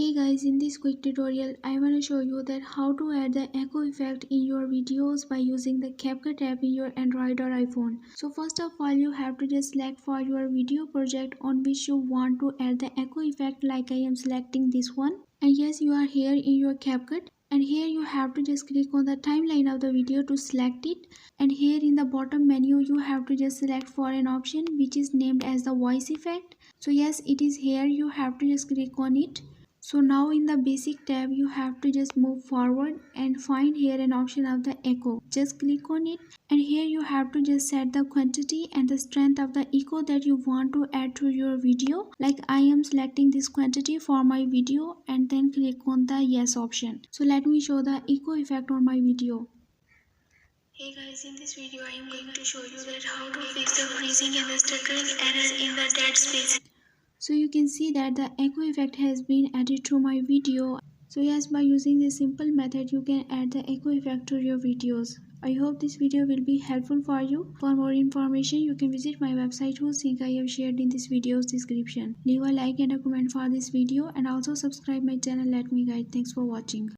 Hey guys, in this quick tutorial, I want to show you that how to add the echo effect in your videos by using the CapCut app in your Android or iPhone. So first of all, you have to just select for your video project on which you want to add the echo effect, like I am selecting this one. And yes, you are here in your CapCut. And here you have to just click on the timeline of the video to select it. And here in the bottom menu, you have to just select for an option which is named as the voice effect. So yes, it is here. You have to just click on it. So now in the basic tab, you have to just move forward and find here an option of the echo. Just click on it, and here you have to just set the quantity and the strength of the echo that you want to add to your video. Like I am selecting this quantity for my video and then click on the yes option. So let me show the echo effect on my video. Hey guys, in this video I am going to show you that how to fix the freezing and the stuttering error in the dead space. So you can see that the echo effect has been added to my video. So yes, by using this simple method, you can add the echo effect to your videos. I hope this video will be helpful for you. For more information, you can visit my website whose link I have shared in this video's description. Leave a like and a comment for this video and also subscribe my channel. Let me guide. Thanks for watching.